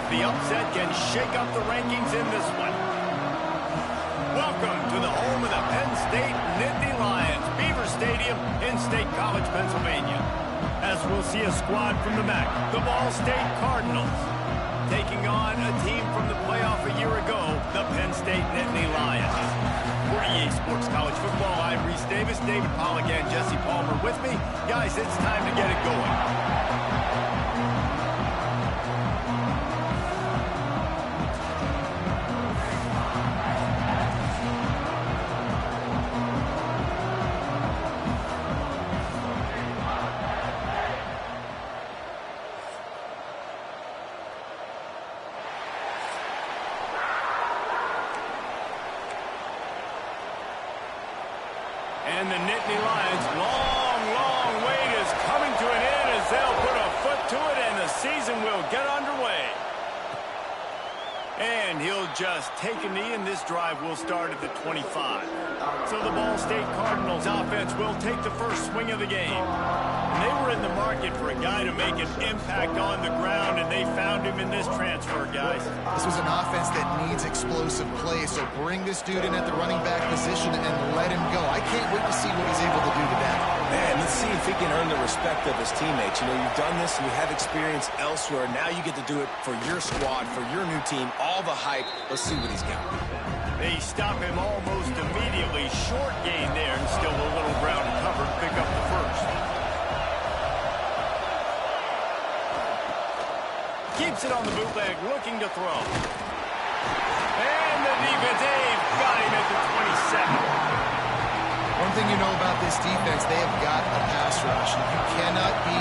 if the upset can shake up the rankings in this one. Welcome to the home of the Penn State Nittany Lions, Beaver Stadium in State College, Pennsylvania. As we'll see a squad from the MAC, the Ball State Cardinals, taking on a team from the playoff a year ago, the Penn State Nittany Lions. For EA Sports College Football, I'm Reese Davis, David Pollack, and Jesse Palmer with me. Guys, it's time to get it going. And the Nittany Lions' long wait is coming to an end as they'll put a foot to it and the season will get underway. And he'll just take a knee, and this drive will start at the 25. So the Ball State Cardinals offense will take the first swing of the game. And they were in the market for a guy to make an impact on the ground, and they found him in this transfer, guys. This was an offense that needs explosive play, so bring this dude in at the running back position and let him go. I can't wait to see what he's able to do today. Man, let's see if he can earn the respect of his teammates. You know, you've done this and you have experience elsewhere. Now you get to do it for your squad, for your new team, all the hype. Let's see what he's got. They stop him almost immediately. Short gain there, and still a little ground covered. Pick up the first. Keeps it on the bootleg, looking to throw. And the defense got him at the 27. One thing you know about this defense, they have got a pass rush. You cannot be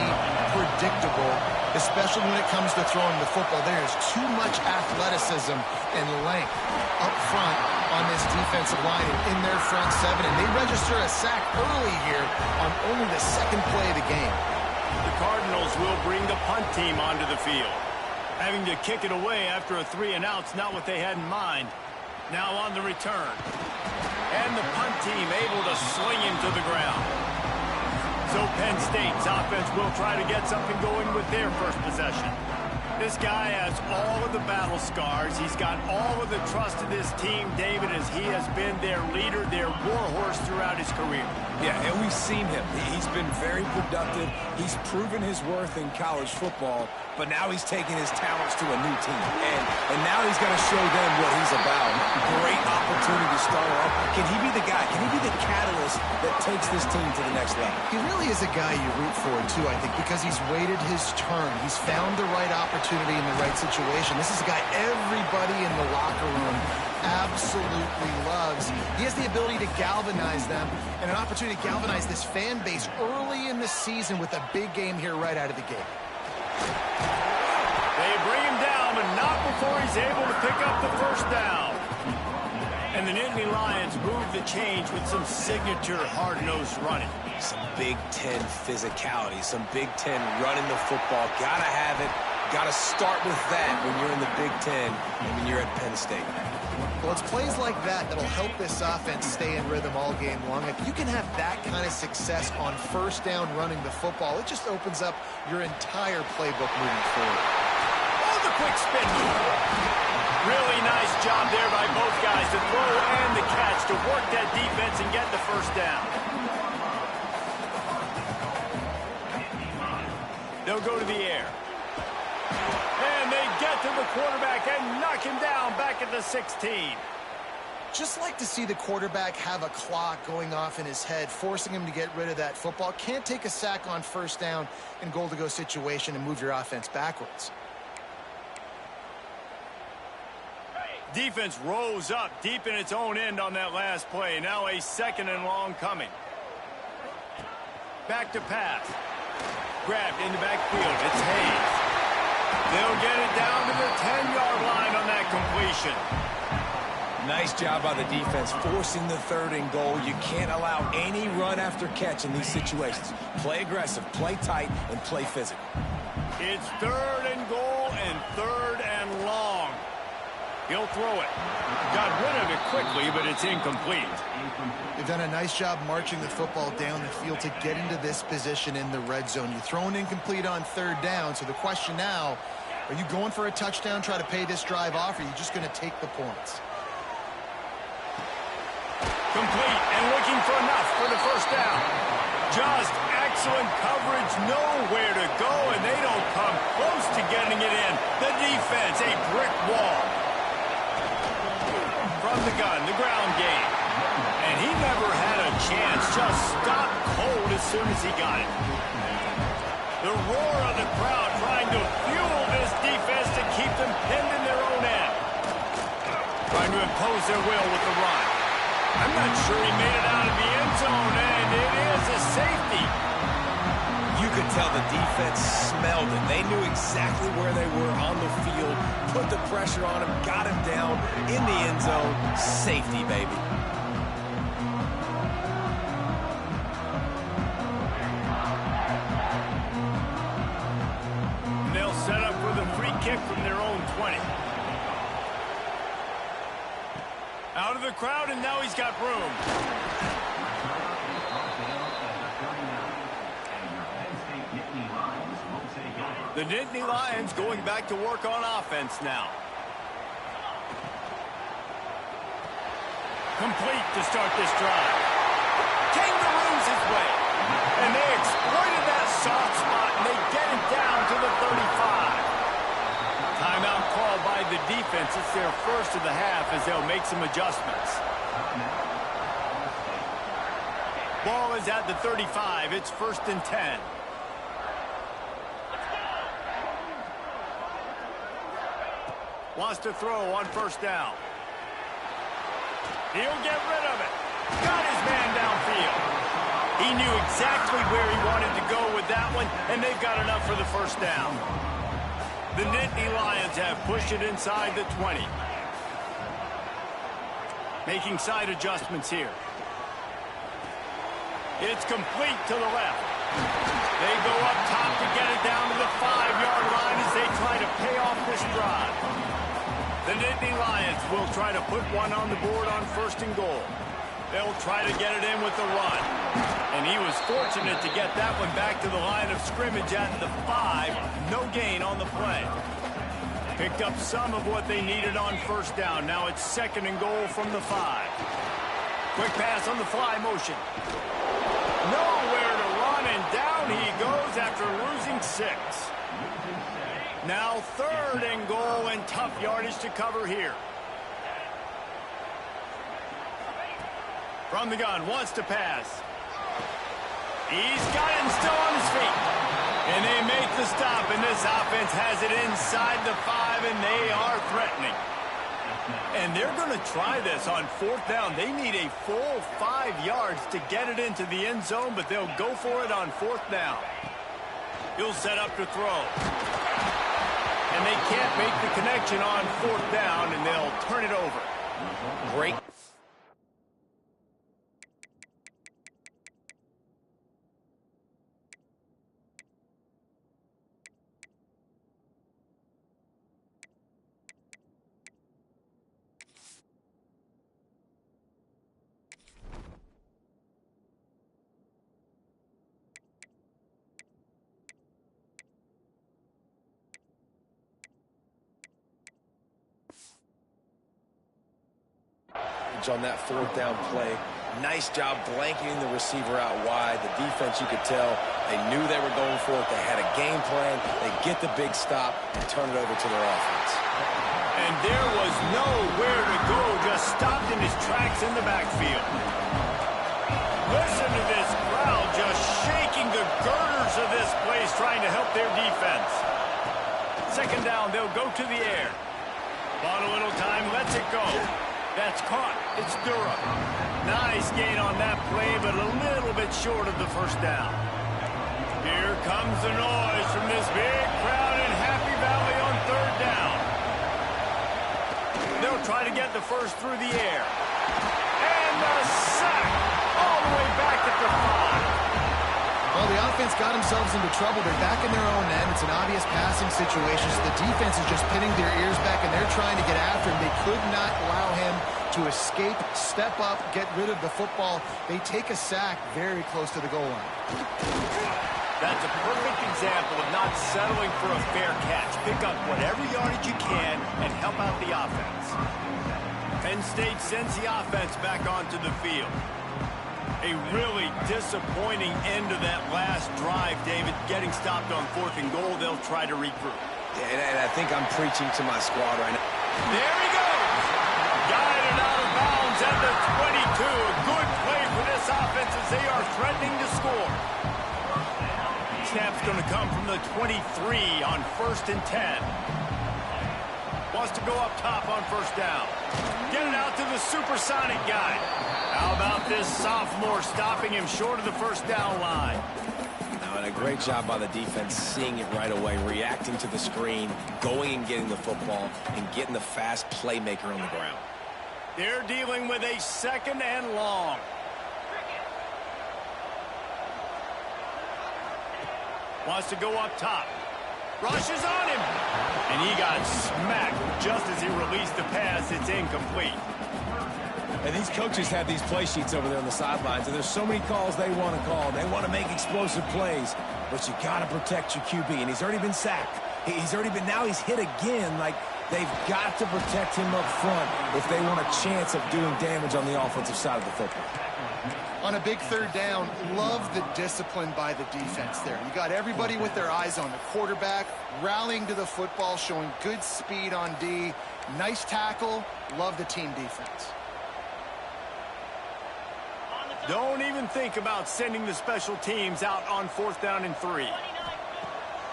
predictable, especially when it comes to throwing the football. There is too much athleticism and length up front on this defensive line and in their front seven. And they register a sack early here on only the second play of the game. The Cardinals will bring the punt team onto the field. Having to kick it away after a 3-and-out's not what they had in mind. Now on the return. And the punt team able to sling him to the ground. So Penn State's offense will try to get something going with their first possession. This guy has all of the battle scars. He's got all of the trust of this team, David, as he has been their leader, their warhorse throughout his career. Yeah, and we've seen him. He's been very productive. He's proven his worth in college football, but now he's taking his talents to a new team. And now he's got to show them what he's about. Great opportunity to start off. Can he be the guy? Can he be the catalyst that takes this team to the next level? He really is a guy you root for, too, I think, because he's waited his turn. He's found the right opportunity in the right situation. This is a guy everybody in the locker room absolutely loves. He has the ability to galvanize them and an opportunity to galvanize this fan base early in the season with a big game here right out of the gate. They bring him down, but not before he's able to pick up the first down. And the Nittany Lions move the change with some signature hard-nosed running. Some Big Ten physicality, some Big Ten running the football. Gotta have it. Gotta start with that when you're in the Big Ten and when you're at Penn State. Well, it's plays like that that'll help this offense stay in rhythm all game long. If you can have that kind of success on first down running the football, it just opens up your entire playbook moving forward. Oh, the quick spin move. Really nice job there by both guys to throw and the catch to work that defense and get the first down. They'll go to the air. And they get to the quarterback and knock him down back at the 16. Just like to see the quarterback have a clock going off in his head, forcing him to get rid of that football. Can't take a sack on first down in goal-to-go situation and move your offense backwards. Defense rose up deep in its own end on that last play. Now a 2nd and long coming. Back to pass. Grabbed in the backfield. It's Hayes. They'll get it down to the 10-yard line on that completion. Nice job by the defense forcing the 3rd and goal. You can't allow any run after catch in these situations. Play aggressive, play tight, and play physical. It's 3rd and goal and 3rd and long. He'll throw it. Got rid of it quickly, but it's incomplete. They've done a nice job marching the football down the field to get into this position in the red zone. You throw an incomplete on 3rd down, so the question now, Are you going for a touchdown, try to pay this drive off, or are you just going to take the points? Complete and looking for enough for the first down. Just excellent coverage, nowhere to go, and they don't come close to getting it in. The defense, a brick wall. From the gun, the ground game. And he never had a chance, just stopped cold as soon as he got it. The roar of the crowd trying to fuel this defense to keep them pinned in their own end. Trying to impose their will with the run. I'm not sure he made it out of the end zone, and it is a safety. You could tell the defense smelled it. They knew exactly where they were on the field, put the pressure on him, got him down in the end zone. Safety, baby. And they'll set up with a free kick from their own 20. Out of the crowd, and now he's got room. The Nittany Lions going back to work on offense now. Complete to start this drive. Kangaroos his way. And they exploited that soft spot, and they get it down to the 35. Timeout call by the defense. It's their first of the half as they'll make some adjustments. Ball is at the 35. It's 1st and 10. Wants to throw on 1st down. He'll get rid of it. Got his man downfield. He knew exactly where he wanted to go with that one, and they've got enough for the 1st down. The Nittany Lions have pushed it inside the 20. Making side adjustments here. It's complete to the left. They go up top to get it down to the 5-yard line as they try to pay off this drive. The Nittany Lions will try to put one on the board on 1st and goal. They'll try to get it in with the run. And he was fortunate to get that one back to the line of scrimmage at the 5. No gain on the play. Picked up some of what they needed on 1st down. Now it's 2nd and goal from the 5. Quick pass on the fly motion. Nowhere to run, and down he goes after losing 6. Now 3rd and goal, and tough yardage to cover here. From the gun, wants to pass. He's got it and still on his feet. And they make the stop, and this offense has it inside the 5, and they are threatening. And they're going to try this on 4th down. They need a full 5 yards to get it into the end zone, but they'll go for it on 4th down. He'll set up to throw. And they can't make the connection on 4th down, and they'll turn it over. Great. On that 4th down play. Nice job blanketing the receiver out wide. The defense, you could tell, they knew they were going for it. They had a game plan. They get the big stop and turn it over to their offense. And there was nowhere to go, just stopped in his tracks in the backfield. Listen to this crowd just shaking the girders of this place, trying to help their defense. 2nd down, they'll go to the air. Bought a little time, lets it go. That's caught. It's Durham. Nice gain on that play, but a little bit short of the 1st down. Here comes the noise from this big crowd in Happy Valley on 3rd down. They'll try to get the 1st through the air. And the sack all the way back at the 5. Well, the offense got themselves into trouble. They're back in their own end. It's an obvious passing situation. So the defense is just pinning their ears back, and they're trying to get after him. They could not allow him to escape, step up, get rid of the football. They take a sack very close to the goal line. That's a perfect example of not settling for a fair catch. Pick up whatever yardage you can and help out the offense. Penn State sends the offense back onto the field. A really disappointing end to that last drive, David. Getting stopped on 4th and goal, they'll try to regroup. Yeah, and I think I'm preaching to my squad right now. There he goes. Guided out of bounds at the 22. A good play for this offense as they are threatening to score. Snap's going to come from the 23 on 1st and 10. Wants to go up top on 1st down. Get it out to the supersonic guy. How about this sophomore stopping him short of the 1st down line? Now, and a great job by the defense seeing it right away, reacting to the screen, going and getting the football, and getting the fast playmaker on the ground. They're dealing with a 2nd and long. Wants to go up top. Rushes on him. And he got smacked just as he released the pass. It's incomplete. And these coaches have these play sheets over there on the sidelines, and there's so many calls they want to call. They want to make explosive plays, but you got to protect your QB, and he's already been sacked. Now he's hit again. Like, they've got to protect him up front if they want a chance of doing damage on the offensive side of the football. On a big 3rd down, love the discipline by the defense there. You got everybody with their eyes on the quarterback, rallying to the football, showing good speed on D. Nice tackle. Love the team defense. Don't even think about sending the special teams out on 4th down and 3.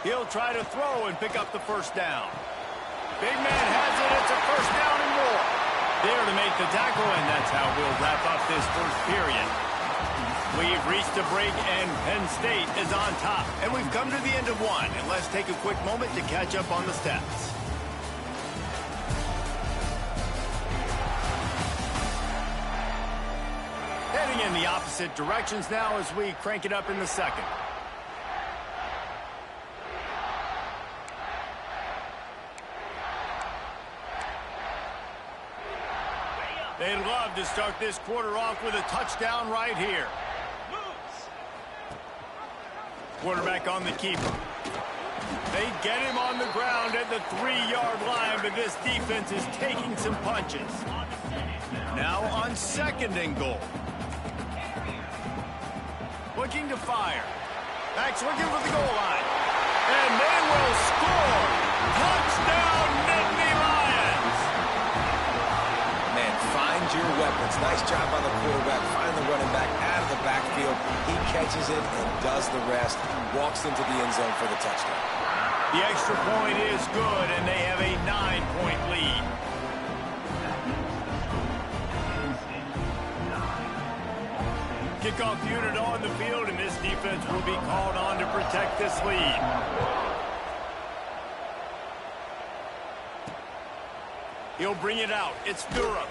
He'll try to throw and pick up the 1st down. Big man has it. It's a 1st down and more. There to make the tackle, and that's how we'll wrap up this 1st period. We've reached a break, and Penn State is on top. And we've come to the end of 1. And let's take a quick moment to catch up on the stats. Heading in the opposite directions now as we crank it up in the 2nd. They'd love to start this quarter off with a touchdown right here. Quarterback on the keeper. They get him on the ground at the 3-yard line, but this defense is taking some punches. Now on 2nd and goal. Looking to fire. Backs looking for the goal line. And they will score. Touchdown, Nittany Lions. Man, find your weapons. Nice job by the quarterback. Find the running back out of the backfield. He catches it and does the rest. Walks into the end zone for the touchdown. The extra point is good, and they have a 9-point lead. Kickoff unit on the field, and this defense will be called on to protect this lead. He'll bring it out. It's Durham.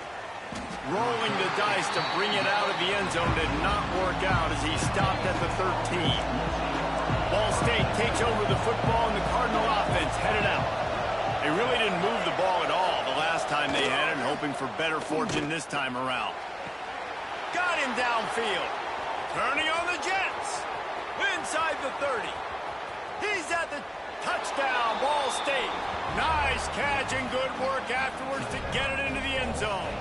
Rolling the dice to bring it out of the end zone did not work out as he stopped at the 13. Ball State takes over the football, and the Cardinal offense headed out. They really didn't move the ball at all the last time they had it, hoping for better fortune this time around. Got him downfield. Turning on the Jets. Inside the 30. He's at the touchdown. Ball State. Nice catch and good work afterwards to get it into the end zone.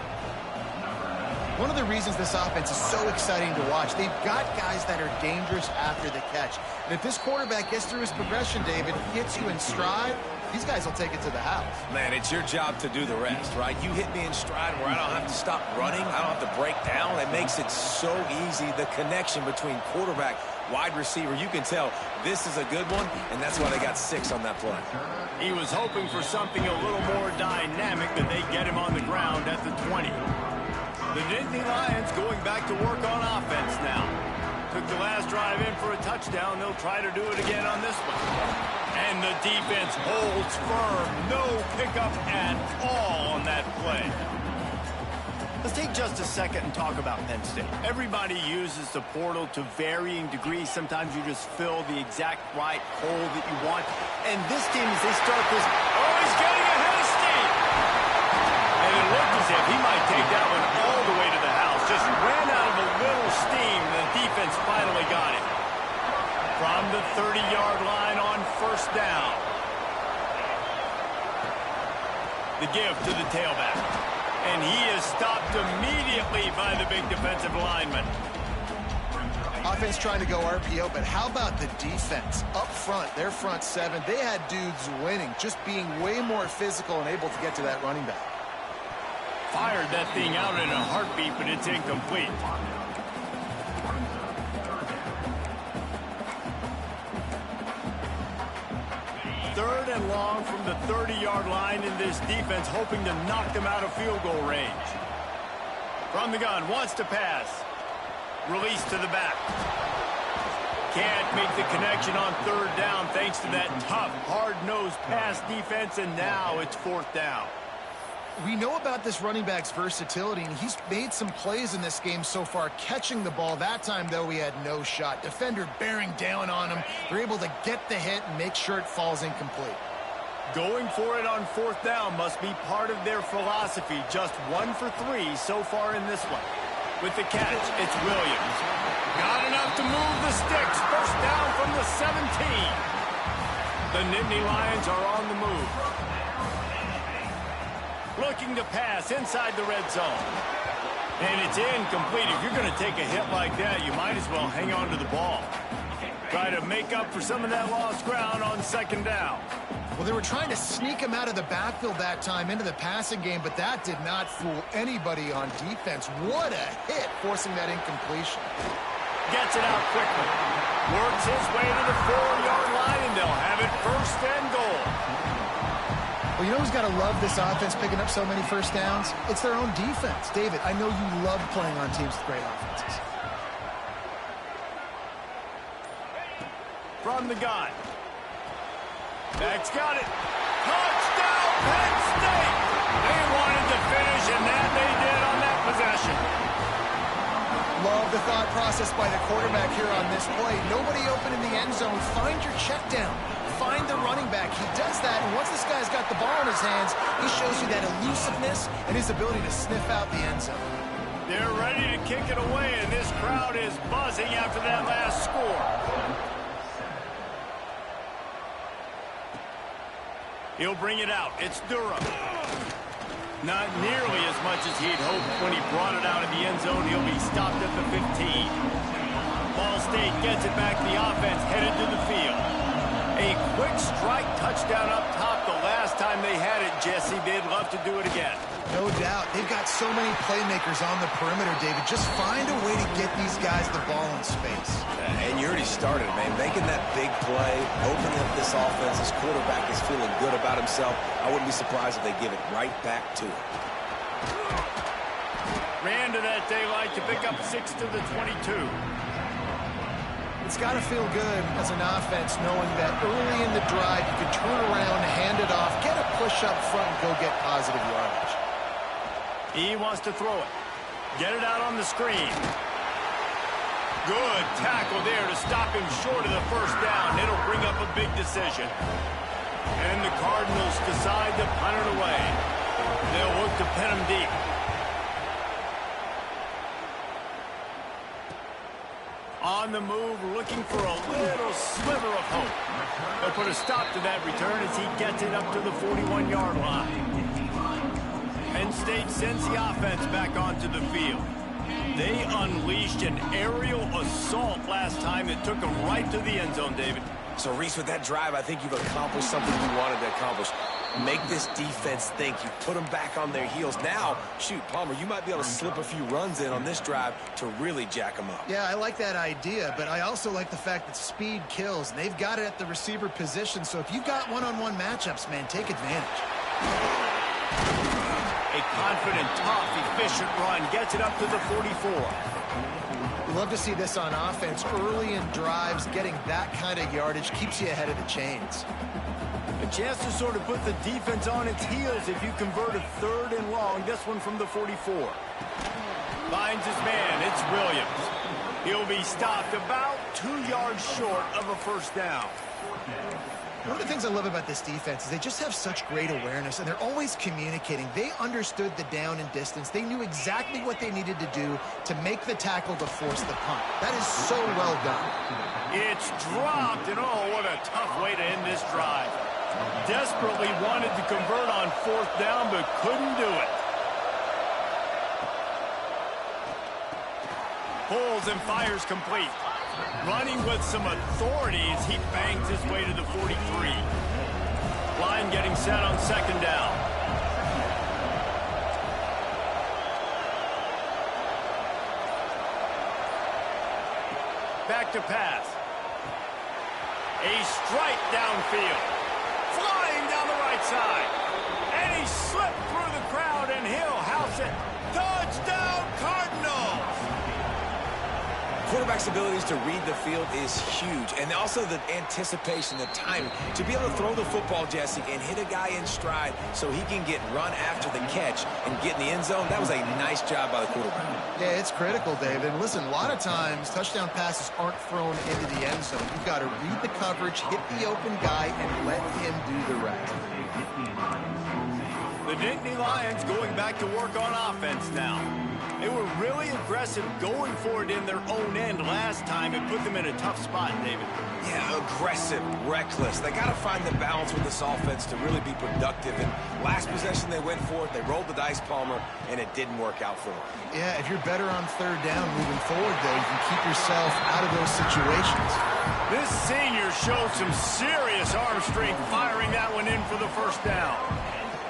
One of the reasons this offense is so exciting to watch, they've got guys that are dangerous after the catch. And if this quarterback gets through his progression, David, hits you in stride, these guys will take it to the house. Man, it's your job to do the rest, right? You hit me in stride where I don't have to stop running. I don't have to break down. It makes it so easy. The connection between quarterback, wide receiver, you can tell this is a good one, and that's why they got 6 on that play. He was hoping for something a little more dynamic, but they get him on the ground at the 20. The Nittany Lions going back to work on offense now. Took the last drive in for a touchdown. They'll try to do it again on this one. And the defense holds firm. No pickup at all on that play. Let's take just a second and talk about Penn State. Everybody uses the portal to varying degrees. Sometimes you just fill the exact right hole that you want. And this team, as they start this, oh, he's getting ahead of steam. And it looked as if he might take that one all the way to the house. Just ran out of a little steam, and the defense finally got it. From the 30-yard line on first down. The give to the tailback. And he is stopped immediately by the big defensive lineman. Offense trying to go RPO, but how about the defense? Up front, their front seven, they had dudes winning, just being way more physical and able to get to that running back. Fired that thing out in a heartbeat, but it's incomplete. Third and long from the 30-yard line in this defense, hoping to knock them out of field goal range. From the gun, wants to pass. Release to the back. Can't make the connection on third down thanks to that tough, hard-nosed pass defense, and now it's fourth down. We know about this running back's versatility, and he's made some plays in this game so far, catching the ball. That time, though, he had no shot. Defender bearing down on him. They're able to get the hit and make sure it falls incomplete. Going for it on fourth down must be part of their philosophy. Just 1 for 3 so far in this one. With the catch, it's Williams. Got enough to move the sticks. First down from the 17. The Nittany Lions are on the move. Looking to pass inside the red zone. And it's incomplete. If you're going to take a hit like that, you might as well hang on to the ball. Try to make up for some of that lost ground on second down. Well, they were trying to sneak him out of the backfield that time into the passing game, but that did not fool anybody on defense. What a hit, forcing that incompletion. Gets it out quickly. Works his way to the 4-yard line, and they'll have it first and goal. Well, you know who's got to love this offense picking up so many first downs? It's their own defense. David, I know you love playing on teams with great offenses. From the gun. Back's got it. Touchdown, Penn State! They wanted to finish, and that they did on that possession. Love the thought process by the quarterback here on this play. Nobody open in the end zone. Find your check down. Find the running back. He does that, and once this guy's got the ball in his hands, he shows you that elusiveness and his ability to sniff out the end zone. They're ready to kick it away, and this crowd is buzzing after that last score. He'll bring it out. It's Durham. Not nearly as much as he'd hoped when he brought it out of the end zone. He'll be stopped at the 15. Ball State gets it back. The offense headed to the field. A quick strike touchdown up top the last time they had it, Jesse. They'd love to do it again. No doubt. They've got so many playmakers on the perimeter, David. Just find a way to get these guys the ball in space. And you already started, man. Making that big play, opening up this offense. This quarterback is feeling good about himself. I wouldn't be surprised if they give it right back to him. Ran to that daylight to pick up 6 to the 22. It's got to feel good as an offense knowing that early in the drive you can turn around, hand it off, get a push up front, and go get positive yardage. He wants to throw it. Get it out on the screen. Good tackle there to stop him short of the first down. It'll bring up a big decision. And the Cardinals decide to punt it away. They'll look to pin him deep. On the move, looking for a little sliver of hope. They'll put a stop to that return as he gets it up to the 41-yard line. Penn State sends the offense back onto the field. They unleashed an aerial assault last time that took them right to the end zone, David. So, Reese, with that drive, I think you've accomplished something you wanted to accomplish. Make this defense think. You put them back on their heels. Now, shoot, Palmer, you might be able to slip a few runs in on this drive to really jack them up. Yeah, I like that idea, but I also like the fact that speed kills. And they've got it at the receiver position, so if you've got one-on-one matchups, man, take advantage. A confident, tough, efficient run gets it up to the 44. We love to see this on offense. Early in drives, getting that kind of yardage keeps you ahead of the chains. A chance to sort of put the defense on its heels if you convert a third and long. This one from the 44. Finds his man. It's Williams. He'll be stopped about 2 yards short of a first down. One of the things I love about this defense is they just have such great awareness, and they're always communicating. They understood the down and distance. They knew exactly what they needed to do to make the tackle to force the punt. That is so well done. It's dropped, and oh, what a tough way to end this drive. Desperately wanted to convert on 4th down, but couldn't do it. Pulls and fires complete. Running with some authority as he bangs his way to the 43. Line getting set on 2nd down. Back to pass. A strike downfield. Flying down the right side. And he slipped through the crowd, and he'll house it. Touchdown, Cardinals! Quarterback's abilities to read the field is huge, and also the anticipation, the timing. To be able to throw the football, Jesse, and hit a guy in stride so he can get run after the catch and get in the end zone, that was a nice job by the quarterback. Yeah, it's critical, David. And listen, a lot of times touchdown passes aren't thrown into the end zone. You've got to read the coverage, hit the open guy, and let him do the rest. The Nittany Lions going back to work on offense now. They were really aggressive going for it in their own end last time and put them in a tough spot, David. Yeah, aggressive, reckless. They got to find the balance with this offense to really be productive. And last possession they went for it, they rolled the dice, Palmer, and it didn't work out for them. Yeah, if you're better on 3rd down moving forward, though, you can keep yourself out of those situations. This senior showed some serious arm strength firing that one in for the 1st down.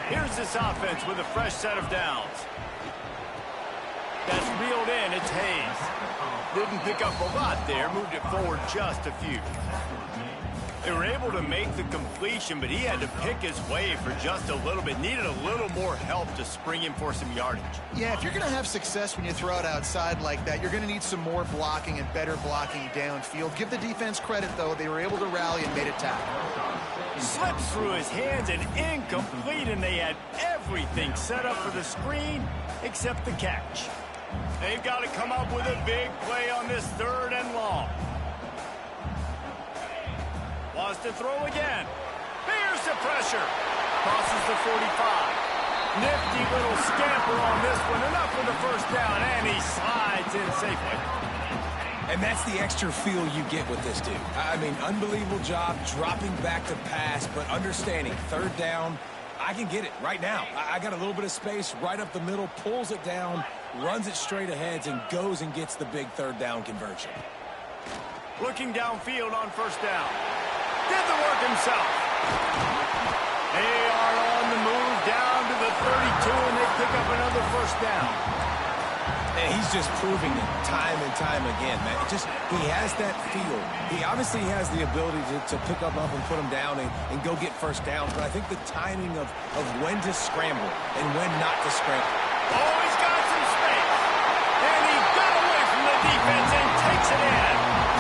Here's this offense with a fresh set of downs. That's reeled in. It's Hayes. Didn't pick up a lot there. Moved it forward just a few. They were able to make the completion, but he had to pick his way for just a little bit. Needed a little more help to spring him for some yardage. Yeah, if you're going to have success when you throw it outside like that, you're going to need some more blocking and better blocking downfield. Give the defense credit, though. They were able to rally and made a tackle. Slips through his hands and incomplete, and they had everything set up for the screen except the catch. They've got to come up with a big play on this 3rd and long. Wants to throw again. Here's the pressure. Crosses the 45. Nifty little scamper on this one. Enough for the 1st down, and he slides in safely. And that's the extra feel you get with this dude. I mean, unbelievable job dropping back to pass, but understanding 3rd down, I can get it right now. I got a little bit of space right up the middle, pulls it down, runs it straight ahead, and goes and gets the big 3rd down conversion. Looking downfield on 1st down. Did the work himself. They are on the move down to the 32, and they pick up another 1st down. And he's just proving it time and time again, man. He has that feel. He obviously has the ability to pick up and put him down and go get 1st downs, but I think the timing of when to scramble and when not to scramble. Oh, he's got some space. And he got away from the defense and takes it in.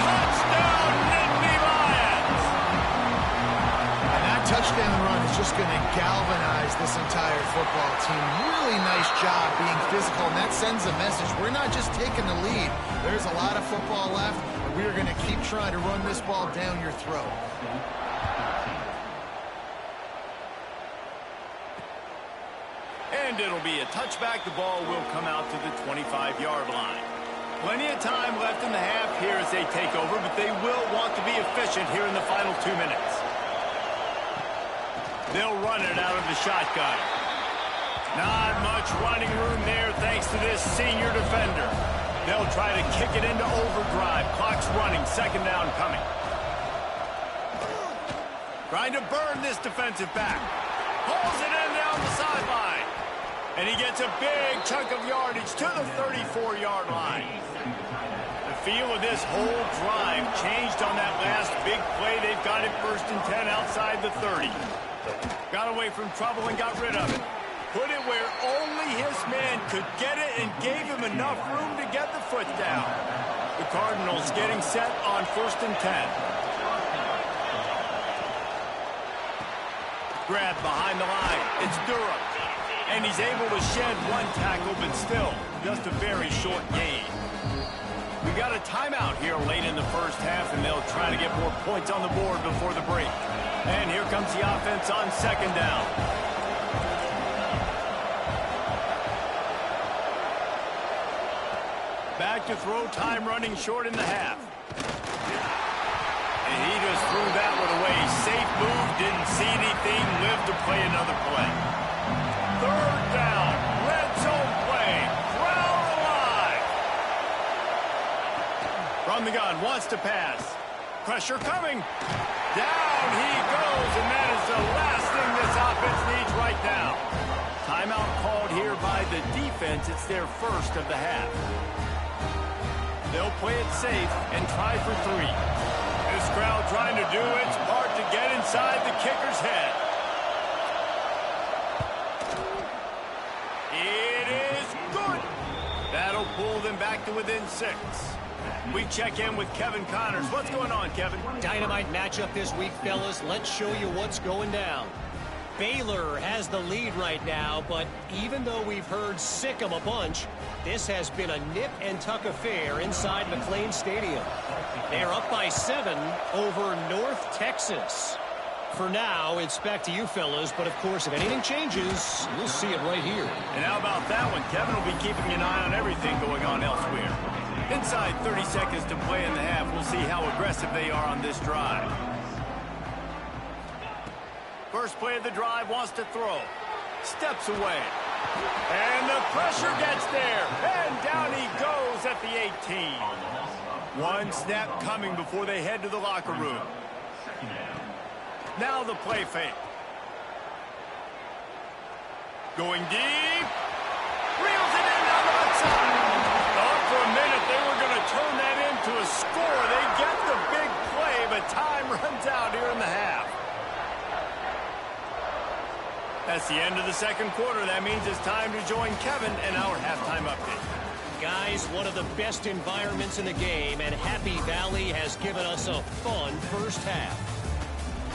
Touchdown, Nittany Lions. And that touchdown run is just going to galvanize this entire football team. Really nice job being physical, and that sends a message. We're not just taking the lead. There's a lot of football left, and we're going to keep trying to run this ball down your throat. And it'll be a touchback. The ball will come out to the 25-yard line. Plenty of time left in the half here as they take over, but they will want to be efficient here in the final 2 minutes. They'll run it out of the shotgun. Not much running room there thanks to this senior defender. They'll try to kick it into overdrive. Clock's running. 2nd down coming. Trying to burn this defensive back. Pulls it in down the sideline. And he gets a big chunk of yardage to the 34-yard line. The feel of this whole drive changed on that last big play. They've got it 1st and 10 outside the 30. Got away from trouble and got rid of it. Put it where only his man could get it and gave him enough room to get the foot down. The Cardinals getting set on 1st and 10. Grab behind the line. It's Durham. And he's able to shed one tackle, but still just a very short gain. We got a timeout here late in the 1st half, and they'll try to get more points on the board before the break. And comes the offense on second down. Back to throw, time running short in the half. And he just threw that one away. Safe move, didn't see anything, lived to play another play. Third down, red zone play, crowd alive. From the gun, wants to pass. Pressure coming. Down he goes, and that is the last thing this offense needs right now. Timeout called here by the defense. It's their first of the half. They'll play it safe and try for 3. This crowd trying to do its part to get inside the kicker's head. It is good. That'll pull them back to within 6. We check in with Kevin Connors. What's going on, Kevin? Dynamite matchup this week, fellas. Let's show you what's going down. Baylor has the lead right now, but even though we've heard sick 'em a bunch, this has been a nip-and-tuck affair inside McLean Stadium. They're up by 7 over North Texas. For now, it's back to you, fellas, but of course, if anything changes, you'll see it right here. And how about that one? Kevin will be keeping an eye on everything going on elsewhere. Inside 30 seconds to play in the half. We'll see how aggressive they are on this drive. First play of the drive, wants to throw. Steps away. And the pressure gets there. And down he goes at the 18. One snap coming before they head to the locker room. Now the play fake. Going deep. Reels it in down the outside. Thought for a minute they were going to turn that into a score. They get the big play, but time runs out here in the half. That's the end of the second quarter. That means it's time to join Kevin in our halftime update. Guys, one of the best environments in the game, and Happy Valley has given us a fun first half.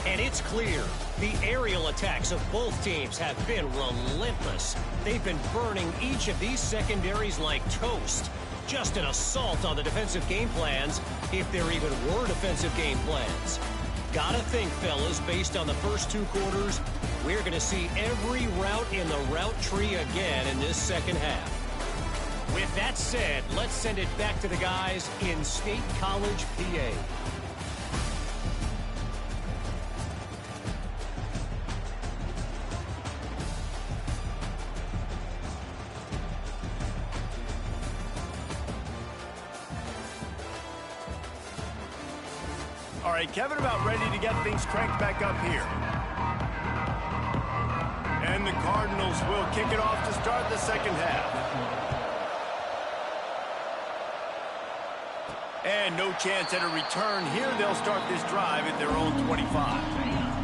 And it's clear, the aerial attacks of both teams have been relentless. They've been burning each of these secondaries like toast. Just an assault on the defensive game plans, if there even were defensive game plans. Gotta think, fellas, based on the first 2 quarters, we're going to see every route in the route tree again in this second half. With that said, let's send it back to the guys in State College, PA. All right, Kevin, about ready to get things cranked back up here. And the Cardinals will kick it off to start the second half. And no chance at a return here. They'll start this drive at their own 25.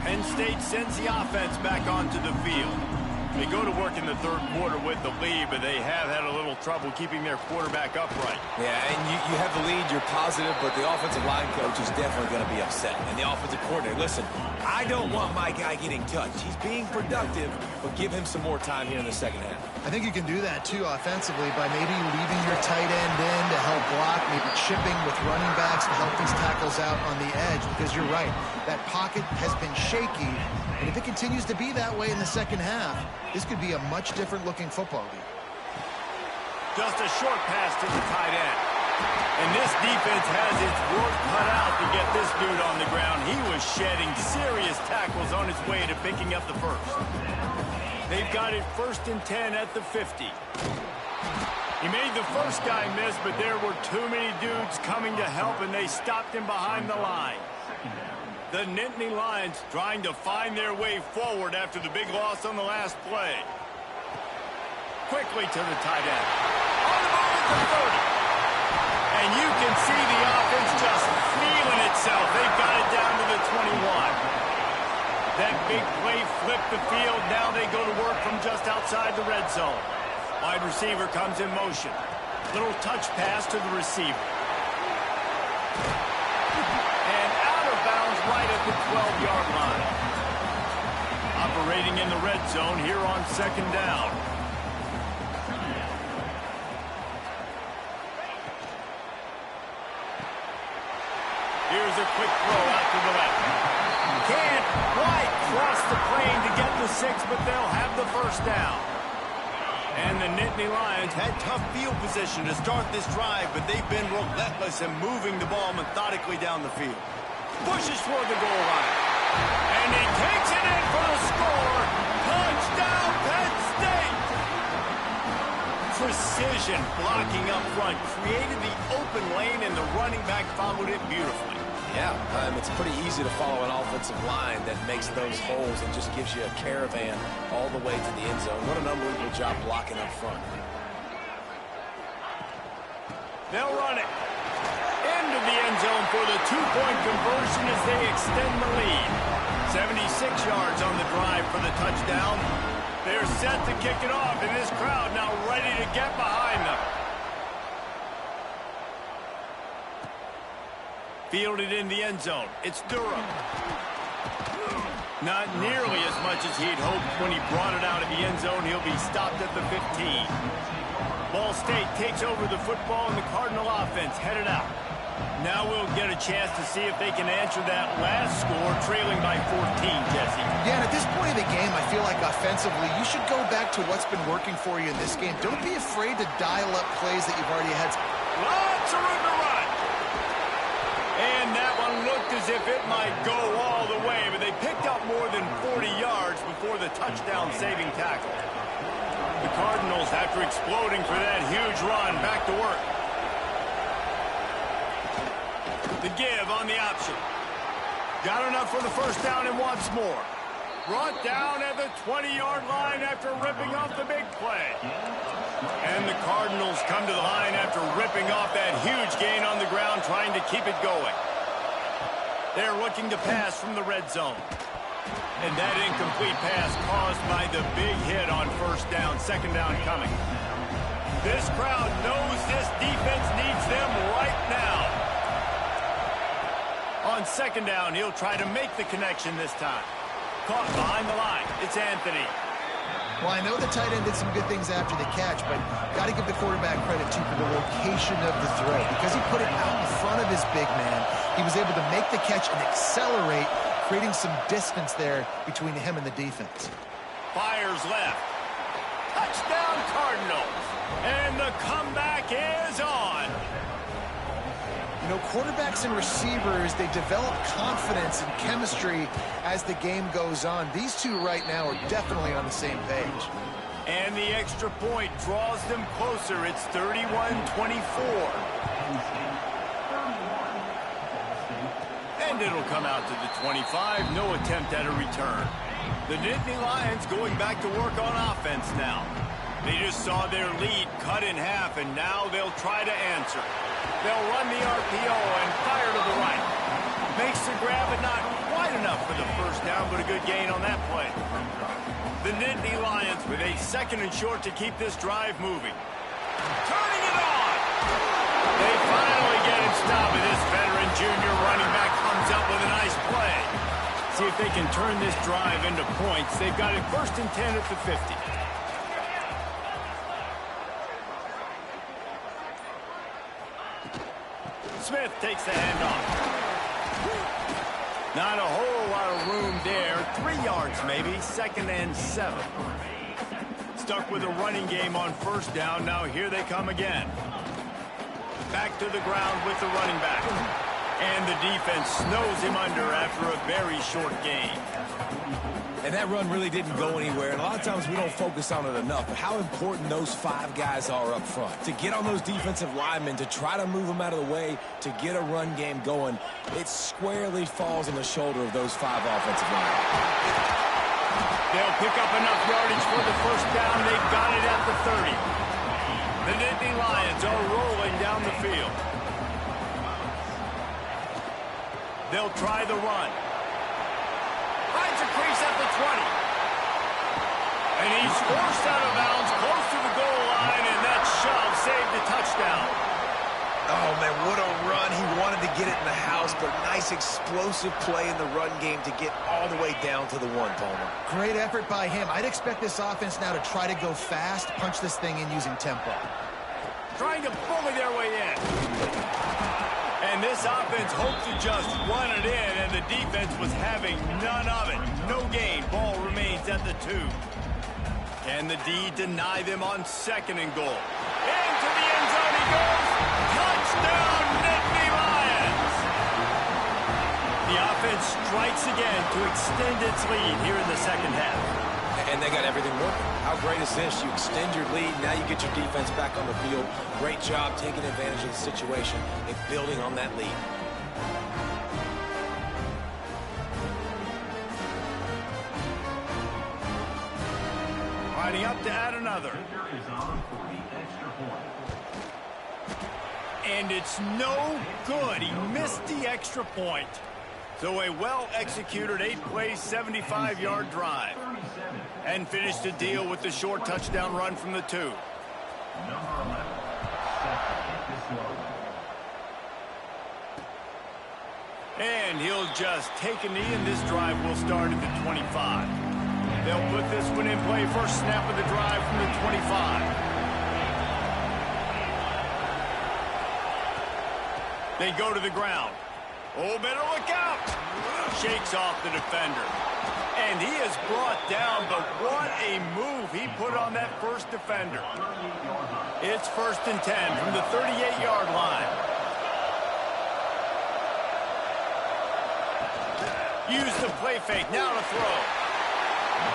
Penn State sends the offense back onto the field. They go to work in the third quarter with the lead, but they have had a little trouble keeping their quarterback upright. Yeah, and you have the lead, you're positive, but the offensive line coach is definitely going to be upset. And the offensive coordinator, listen, I don't want my guy getting touched. He's being productive, but give him some more time here in the second half. I think you can do that, too, offensively, by maybe leaving your tight end in to help block, maybe chipping with running backs to help these tackles out on the edge, because you're right, that pocket has been shaky, and if it continues to be that way in the second half, this could be a much different-looking football game. Just a short pass to the tight end. And this defense has its work cut out to get this dude on the ground. He was shedding serious tackles on his way to picking up the first. They've got it 1st and 10 at the 50. He made the first guy miss, but there were too many dudes coming to help, and they stopped him behind the line. The Nittany Lions trying to find their way forward after the big loss on the last play. Quickly to the tight end. On the move at the 30. And you can see the offense just feeling itself. They've got it down to the 21. That big play flipped the field. Now they go to work from just outside the red zone. Wide receiver comes in motion. Little touch pass to the receiver. And out of bounds right at the 12-yard line. Operating in the red zone here on second down. Here's a quick throw out to the left. Can't quite across the plane to get the 6, but they'll have the first down. And the Nittany Lions had tough field position to start this drive, but they've been relentless in moving the ball methodically down the field. Pushes toward the goal line. And he takes it in for the score. Touchdown, Penn State! Precision blocking up front created the open lane, and the running back followed it beautifully. Yeah, it's pretty easy to follow an offensive line that makes those holes and just gives you a caravan all the way to the end zone. What an unbelievable job blocking up front. They'll run it into the end zone for the two-point conversion as they extend the lead. 76 yards on the drive for the touchdown. They're set to kick it off, and this crowd now ready to get behind them. Fielded in the end zone. It's Durham. Not nearly as much as he'd hoped when he brought it out of the end zone. He'll be stopped at the 15. Ball State takes over the football, and the Cardinal offense headed out. Now we'll get a chance to see if they can answer that last score, trailing by 14, Jesse. Yeah, and at this point of the game, I feel like offensively, you should go back to what's been working for you in this game. Don't be afraid to dial up plays that you've already had. Lots of room to run. And that one looked as if it might go all the way, but they picked up more than 40 yards before the touchdown-saving tackle. The Cardinals, after exploding for that huge run, back to work. The give on the option. Got enough for the first down and wants more. Brought down at the 20-yard line after ripping off the big play. And the Cardinals come to the line after ripping off that huge gain on the ground, trying to keep it going. They're looking to pass from the red zone. And that incomplete pass caused by the big hit on first down, second down coming. This crowd knows this defense needs them right now. On second down, he'll try to make the connection this time. Caught behind the line. It's Anthony. Well, I know the tight end did some good things after the catch, but got to give the quarterback credit, too, for the location of the throw. Because he put it out in front of his big man, he was able to make the catch and accelerate, creating some distance there between him and the defense. Fires left. Touchdown, Cardinals. And the comeback is on. You know, quarterbacks and receivers, they develop confidence and chemistry as the game goes on. These two right now are definitely on the same page. And the extra point draws them closer. It's 31-24. And it'll come out to the 25. No attempt at a return. The Nittany Lions going back to work on offense now. They just saw their lead cut in half, and now they'll try to answer. They'll run the RPO and fire to the right. Makes the grab, but not quite enough for the first down, but a good gain on that play. The Nittany Lions with a second and short to keep this drive moving. Turning it on! They finally get him stopped, and this veteran junior running back comes up with a nice play. See if they can turn this drive into points. They've got it first and 10 at the 50. Smith takes the handoff. Not a whole lot of room there. 3 yards maybe. Second and 7. Stuck with a running game on first down. Now here they come again. Back to the ground with the running back. And the defense snows him under after a very short gain. And that run really didn't go anywhere. And a lot of times we don't focus on it enough. But how important those 5 guys are up front. To get on those defensive linemen, to try to move them out of the way, to get a run game going, it squarely falls on the shoulder of those 5 offensive linemen. They'll pick up enough yardage for the first down. They've got it at the 30. The Nittany Lions are rolling down the field. They'll try the run. Finds a crease at the 20. And he's forced out of bounds close to the goal line, and that shove saved the touchdown. Oh, man, what a run. He wanted to get it in the house, but nice explosive play in the run game to get all the way down to the 1, Palmer. Great effort by him. I'd expect this offense now to try to go fast, punch this thing in using tempo. Trying to bully their way in. And this offense hoped to just run it in, and the defense was having none of it. No gain. 2. And the D deny them on 2nd and goal. Into the end zone he goes. Touchdown, Nittany Lions! The offense strikes again to extend its lead here in the 2nd half. And they got everything working. How great is this? You extend your lead. Now you get your defense back on the field. Great job taking advantage of the situation and building on that lead. Lining up to add another. And it's no good. He missed the extra point. So a well-executed 8-play, 75-yard drive. And finished the deal with the short touchdown run from the 2. And he'll just take a knee, and this drive will start at the 25. They'll put this one in play. First snap of the drive from the 25. They go to the ground. Oh, better look out. Shakes off the defender. And he is brought down, but what a move he put on that first defender. It's 1st and 10 from the 38-yard line. Use the play fake. Now to throw.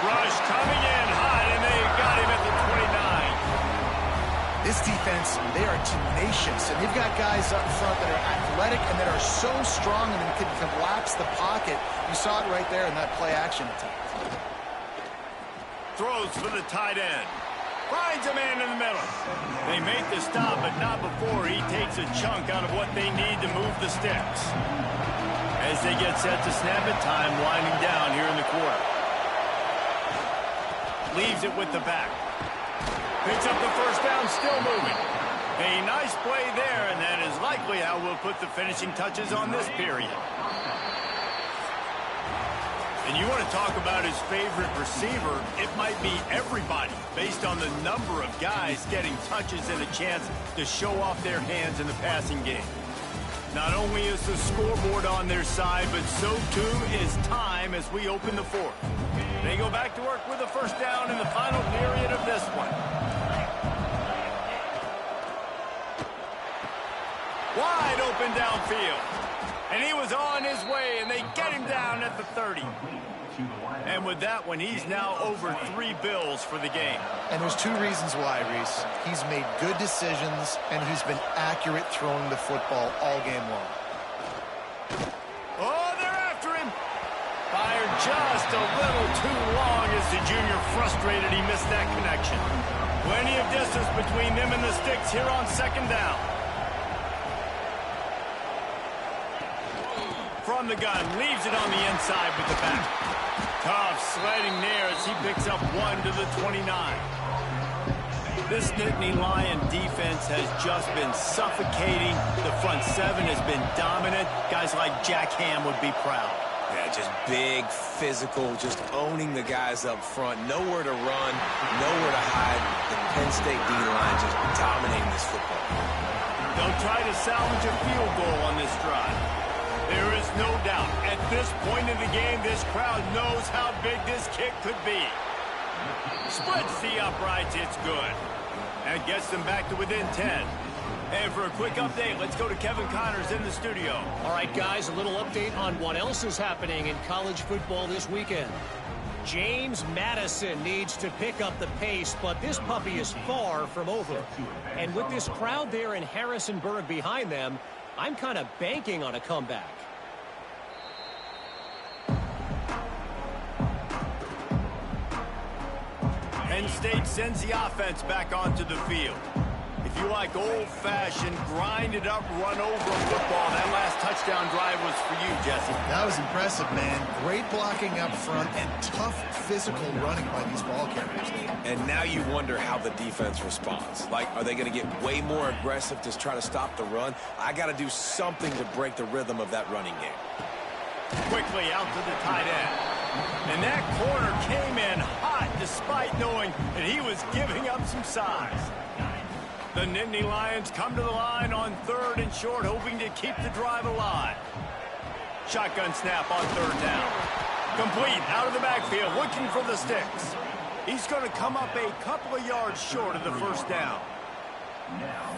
Rush coming in hot, and they got him at the 29. This defense, they are tenacious, and they've got guys up front that are athletic and that are so strong and can collapse the pocket. You saw it right there in that play-action attack. Throws for the tight end. Finds a man in the middle. They make the stop, but not before he takes a chunk out of what they need to move the sticks. As they get set to snap it, time winding down here in the quarter. Leaves it with the back. Picks up the first down, still moving. A nice play there, and that is likely how we'll put the finishing touches on this period. And you want to talk about his favorite receiver, it might be everybody, based on the number of guys getting touches and a chance to show off their hands in the passing game. Not only is the scoreboard on their side, but so too is time as we open the 4th. They go back to work with a first down in the final period of this one. Wide open downfield. And he was on his way, and they get him down at the 30. And with that one, he's now over 3 bills for the game. And there's 2 reasons why, Reese. He's made good decisions, and he's been accurate throwing the football all game long. Oh, they're after him. Fired just a little too long as the junior frustrated he missed that connection. Plenty of distance between them and the sticks here on 2nd down. From the gun, leaves it on the inside with the back. Tough sledding there as he picks up 1 to the 29. This Nittany Lion defense has just been suffocating. The front 7 has been dominant. Guys like Jack Ham would be proud. Yeah, just big, physical, just owning the guys up front. Nowhere to run, nowhere to hide. The Penn State D-line just dominating this football. They'll try to salvage a field goal on this drive. There is no doubt, at this point in the game, this crowd knows how big this kick could be. Splits the uprights, it's good. And gets them back to within 10. And for a quick update, let's go to Kevin Connors in the studio. All right, guys, a little update on what else is happening in college football this weekend. James Madison needs to pick up the pace, but this puppy is far from over. And with this crowd there in Harrisonburg behind them, I'm kind of banking on a comeback. Penn State sends the offense back onto the field. If you like old-fashioned, grind-it-up, run-over football, that last touchdown drive was for you, Jesse. That was impressive, man. Great blocking up front and tough physical running by these ball carriers. And now you wonder how the defense responds. Like, are they going to get way more aggressive to try to stop the run? I got to do something to break the rhythm of that running game. Quickly out to the tight end. And that corner came in hot despite knowing that he was giving up some size. The Nittany Lions come to the line on 3rd and short, hoping to keep the drive alive. Shotgun snap on 3rd down. Complete out of the backfield, looking for the sticks. He's going to come up a couple of yards short of the first down.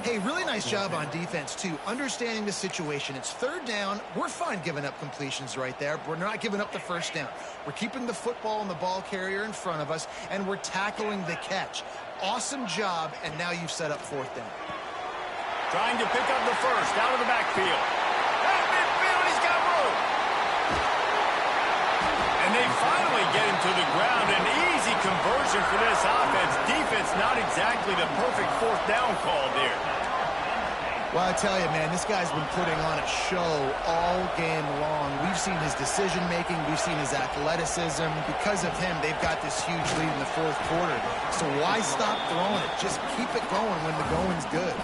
Hey, really nice job on defense, too, understanding the situation. It's third down. We're fine giving up completions right there. But we're not giving up the first down. We're keeping the football and the ball carrier in front of us, and we're tackling the catch. Awesome job, and now you've set up fourth down. Trying to pick up the first out of the backfield. At midfield, he's got room. And they finally get him to the ground. An easy conversion for this offense. Defense not exactly the perfect fourth down call there. Well, I tell you, man, this guy's been putting on a show all game long. We've seen his decision-making. We've seen his athleticism. Because of him, they've got this huge lead in the fourth quarter. So why stop throwing it? Just keep it going when the going's good.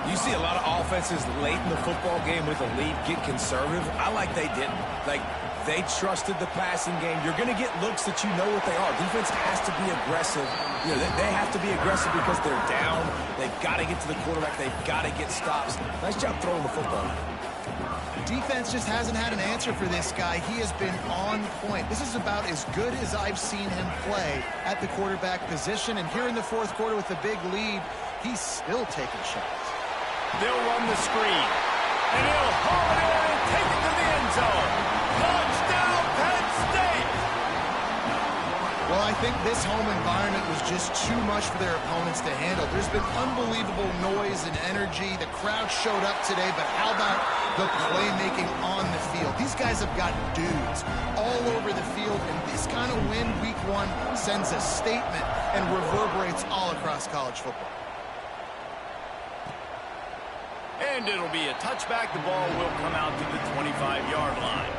You see a lot of offenses late in the football game with a lead get conservative. I like they didn't. Like, they trusted the passing game. You're going to get looks that you know what they are. Defense has to be aggressive. You know, they have to be aggressive because they're down. They've got to get to the quarterback. They've got to get stops. Nice job throwing the football. Defense just hasn't had an answer for this guy. He has been on point. This is about as good as I've seen him play at the quarterback position. And here in the fourth quarter with the big lead, he's still taking shots. They'll run the screen. And he'll haul it in and take it to the end zone. Touchdown, Penn State! Well, I think this home environment was just too much for their opponents to handle. There's been unbelievable noise and energy. The crowd showed up today, but how about the playmaking on the field? These guys have got dudes all over the field, and this kind of win week one sends a statement and reverberates all across college football. And it'll be a touchback. The ball will come out to the 25-yard line.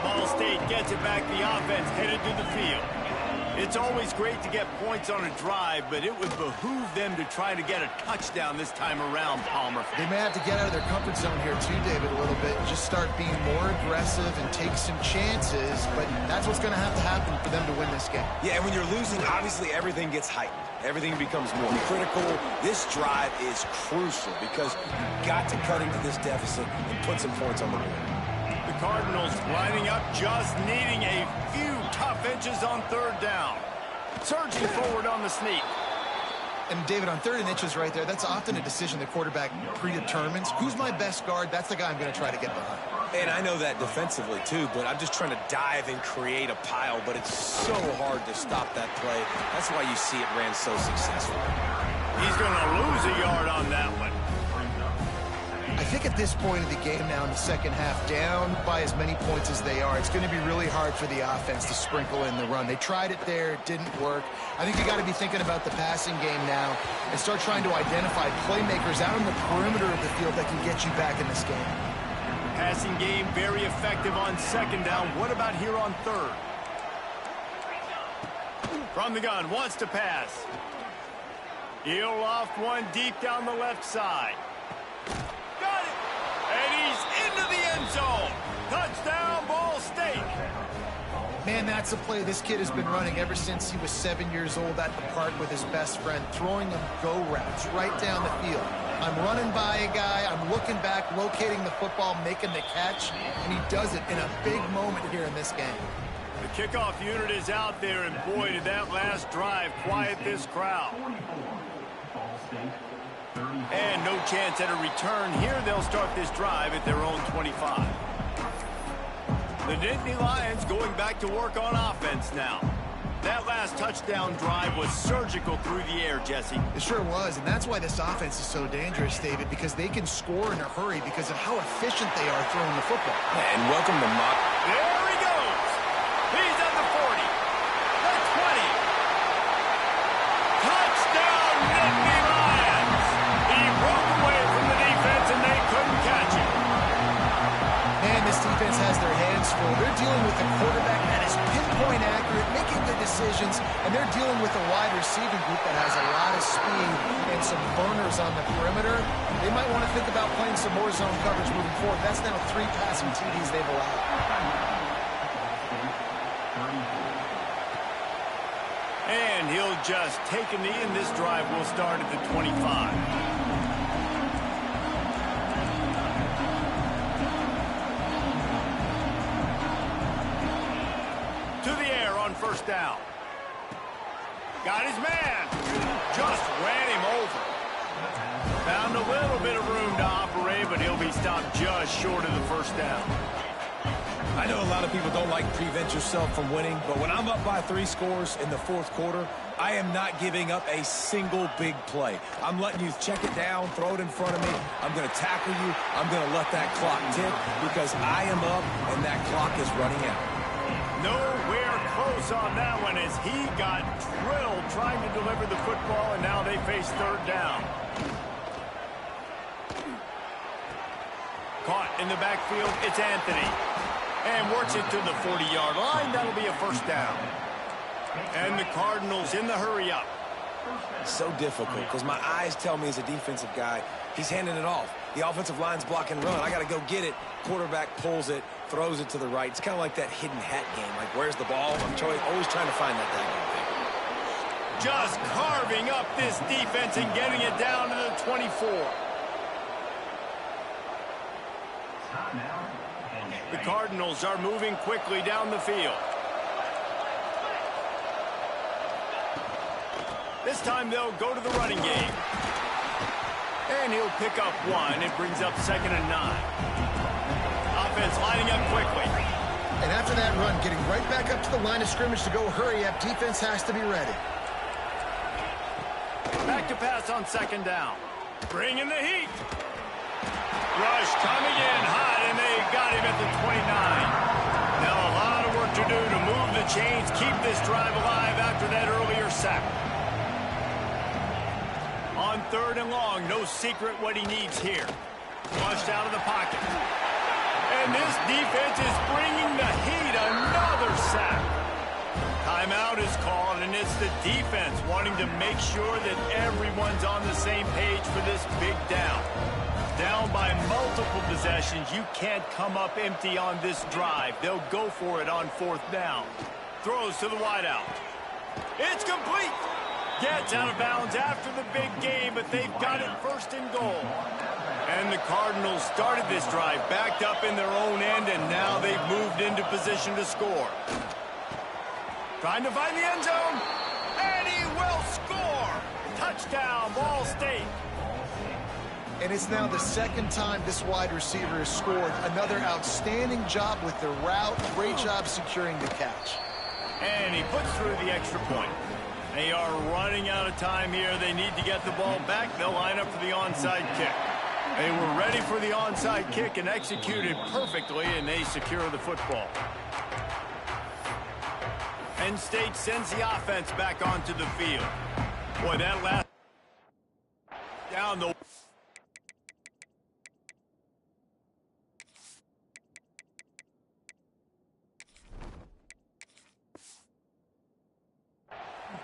Ball State gets it back. The offense headed to the field. It's always great to get points on a drive, but it would behoove them to try to get a touchdown this time around, Palmer. They may have to get out of their comfort zone here too, David, a little bit. Just start being more aggressive and take some chances, but that's what's going to happen for them to win this game. Yeah, and when you're losing, obviously everything gets heightened. Everything becomes more critical. This drive is crucial because you've got to cut into this deficit and put some points on the board. The Cardinals lining up, just needing a few tough inches on third down. Surging forward on the sneak. And, David, on third and inches right there, that's often a decision the quarterback predetermines. Who's my best guard? That's the guy I'm going to try to get behind. And I know that defensively, too, but I'm just trying to dive and create a pile, but it's so hard to stop that play. That's why you see it ran so successful. He's going to lose a yard on that one. I think at this point of the game now in the second half, down by as many points as they are, it's going to be really hard for the offense to sprinkle in the run. They tried it there. It didn't work. I think you got to be thinking about the passing game now and start trying to identify playmakers out on the perimeter of the field that can get you back in this game. Passing game very effective on second down. What about here on third? From the gun, wants to pass. He'll loft one deep down the left side. Got it! And he's into the end zone. Touchdown, Ball State. Man, that's a play this kid has been running ever since he was 7 years old at the park with his best friend, throwing them go routes right down the field. I'm running by a guy, I'm looking back, locating the football, making the catch, and he does it in a big moment here in this game. The kickoff unit is out there, and boy, did that last drive quiet this crowd. And no chance at a return here. They'll start this drive at their own 25. The Nittany Lions going back to work on offense now. That last touchdown drive was surgical through the air, Jesse. It sure was, and that's why this offense is so dangerous, David, because they can score in a hurry because of how efficient they are throwing the football. And welcome to Mock. There he goes. He's at the 40, the 20. Touchdown, Nittany Lions. He broke away from the defense, and they couldn't catch him. Man, this defense has their hands full. They're dealing with a quarterback that is pinpoint accurate, making good decisions, and they're dealing with a wide receiving group that has a lot of speed and some burners on the perimeter. They might want to think about playing some more zone coverage moving forward. That's now 3 passing TDs they've allowed. And he'll just take a knee, and this drive will start at the 25. on first down. Got his man. Just ran him over. Found a little bit of room to operate, but he'll be stopped just short of the first down. I know a lot of people don't like prevent yourself from winning, but when I'm up by 3 scores in the fourth quarter, I am not giving up a single big play. I'm letting you check it down, throw it in front of me. I'm going to tackle you. I'm going to let that clock tick because I am up and that clock is running out. Nowhere close on that one as he got drilled trying to deliver the football, and now they face third down. Caught in the backfield, it's Anthony. And works it to the 40-yard line. That'll be a first down. And the Cardinals in the hurry-up. So difficult because my eyes tell me as a defensive guy, he's handing it off. The offensive line's block and run. I got to go get it. Quarterback pulls it, throws it to the right. It's kind of like that hidden hat game. Like, where's the ball? I'm always trying to find that thing. Just carving up this defense and getting it down to the 24. The Cardinals are moving quickly down the field. This time they'll go to the running game. And he'll pick up 1. It brings up 2nd and 9. Offense lining up quickly. And after that run, getting right back up to the line of scrimmage to go hurry up, defense has to be ready. Back to pass on 2nd down. Bringing the heat. Rush coming in hot, and they got him at the 29. Now a lot of work to do to move the chains, keep this drive alive after that earlier sack. On 3rd and long, no secret what he needs here. Flushed out of the pocket. And this defense is bringing the heat. Another sack. Timeout is called, and it's the defense wanting to make sure that everyone's on the same page for this big down. Down by multiple possessions, you can't come up empty on this drive. They'll go for it on 4th down. Throws to the wideout. It's complete. Gets out of bounds after the big game, but they've got it 1st and goal. And the Cardinals started this drive backed up in their own end, and now they've moved into position to score. Trying to find the end zone, and he will score. Touchdown, Ball State. And it's now the 2nd time this wide receiver has scored. Another outstanding job with the route. Great job securing the catch. And he puts through the extra point. They are running out of time here. They need to get the ball back. They'll line up for the onside kick. They were ready for the onside kick and executed perfectly, and they secure the football. Penn State sends the offense back onto the field. Boy, that last down the...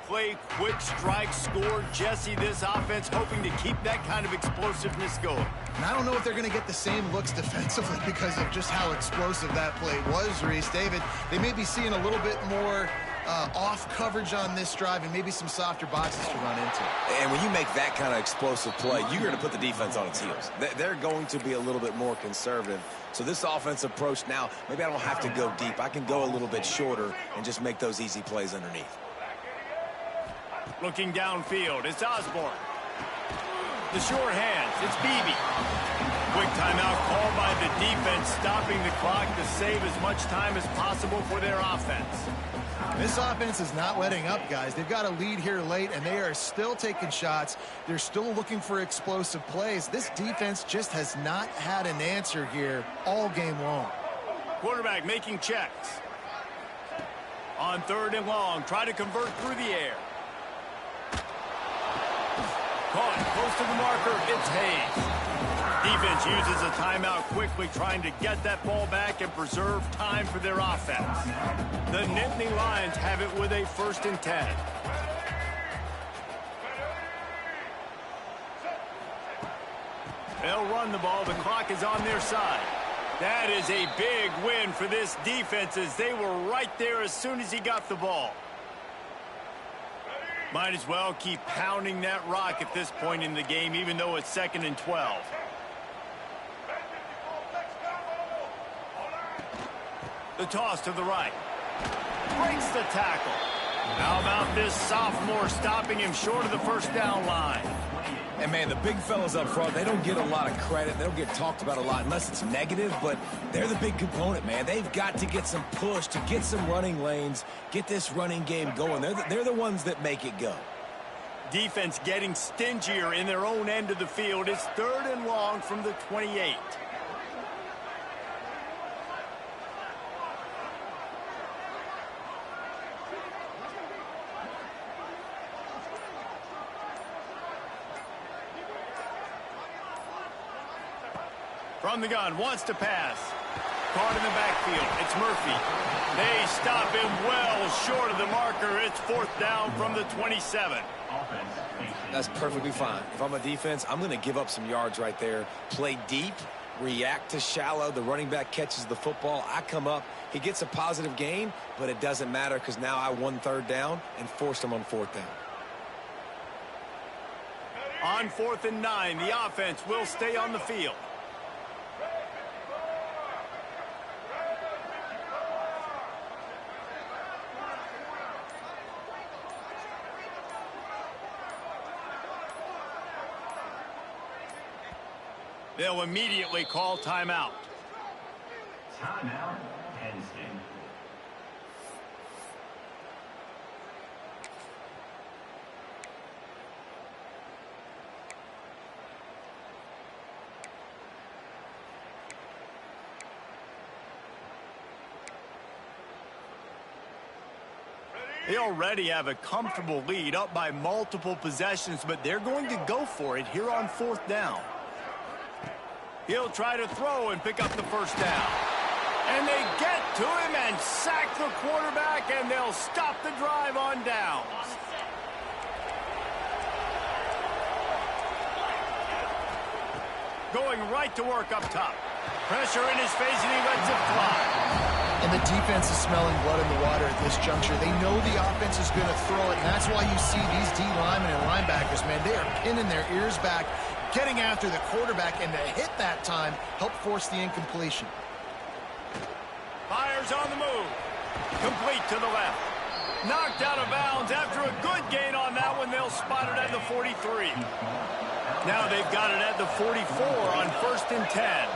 Play, quick strike, score. Jesse, this offense hoping to keep that kind of explosiveness going. And I don't know if they're going to get the same looks defensively because of just how explosive that play was, Reese. David, they may be seeing a little bit more off coverage on this drive and maybe some softer boxes to run into. And when you make that kind of explosive play, you're going to put the defense on its heels. They're going to be a little bit more conservative. So this offense approach now, maybe I don't have to go deep. I can go a little bit shorter and just make those easy plays underneath. Looking downfield, it's Osborne. The short hands, it's Beebe. Quick timeout called by the defense, stopping the clock to save as much time as possible for their offense. This offense is not letting up, guys. They've got a lead here late, and they are still taking shots. They're still looking for explosive plays. This defense just has not had an answer here all game long. Quarterback making checks. On 3rd and long, try to convert through the air. Caught close to the marker, it's Hayes. Defense uses a timeout quickly, trying to get that ball back and preserve time for their offense. The Nittany Lions have it with a 1st and 10. They'll run the ball. The clock is on their side. That is a big win for this defense as they were right there as soon as he got the ball. Might as well keep pounding that rock at this point in the game, even though it's 2nd and 12. The toss to the right. breaks the tackle. How about this sophomore stopping him short of the first down line? And, man, the big fellas up front, they don't get a lot of credit. They don't get talked about a lot unless it's negative, but they're the big component, man. They've got to get some push, to get some running lanes, get this running game going. They're the ones that make it go. Defense getting stingier in their own end of the field. It's 3rd and long from the 28. From the gun, wants to pass. Caught in the backfield. It's Murphy. They stop him well short of the marker. It's 4th down from the 27. That's perfectly fine. If I'm a defense, I'm going to give up some yards right there. Play deep, react to shallow. The running back catches the football. I come up. He gets a positive gain, but it doesn't matter because now I won 3rd down and forced him on 4th down. On 4th and 9, the offense will stay on the field. They'll immediately call timeout. Timeout, Penn State. They already have a comfortable lead, up by multiple possessions, but they're going to go for it here on 4th down. He'll try to throw and pick up the first down. And they get to him and sack the quarterback, and they'll stop the drive on downs. Going right to work up top. Pressure in his face, and he lets it fly. And the defense is smelling blood in the water at this juncture. They know the offense is going to throw it, and that's why you see these D linemen and linebackers, man, they are pinning their ears back, getting after the quarterback, and to hit that time help force the incompletion. Fires on the move. Complete to the left. Knocked out of bounds after a good gain on that one. They'll spot it at the 43. Now they've got it at the 44 on 1st and 10.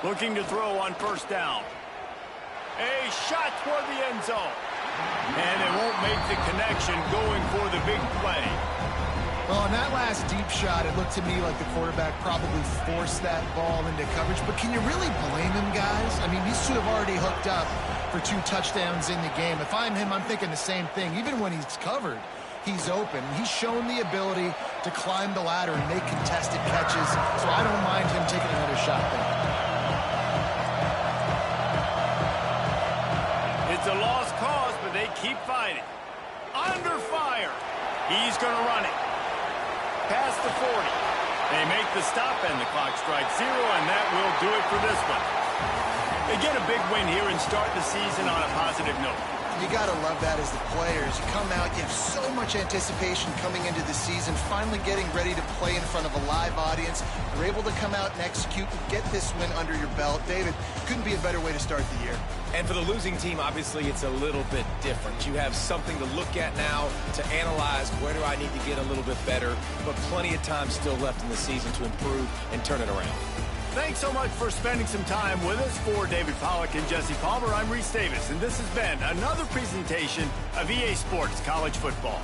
Looking to throw on 1st down. A shot toward the end zone. And it won't make the connection, going for the big play. Well, on that last deep shot, it looked to me like the quarterback probably forced that ball into coverage. But can you really blame him, guys? I mean, these two have already hooked up for 2 touchdowns in the game. If I'm him, I'm thinking the same thing. Even when he's covered, he's open. He's shown the ability to climb the ladder and make contested catches. So I don't mind him taking another shot there. It's a lost cause, but they keep fighting. Under fire. He's going to run it. Past the 40. They make the stop, and the clock strikes 0, and that will do it for this one. They get a big win here and start the season on a positive note. You got to love that as the players. You come out, you have so much anticipation coming into the season, finally getting ready to play in front of a live audience. You're able to come out and execute and get this win under your belt. David, couldn't be a better way to start the year. And for the losing team, obviously, it's a little bit different. You have something to look at now to analyze where do I need to get a little bit better, but plenty of time still left in the season to improve and turn it around. Thanks so much for spending some time with us. For David Pollack and Jesse Palmer, I'm Reese Davis, and this has been another presentation of EA Sports College Football.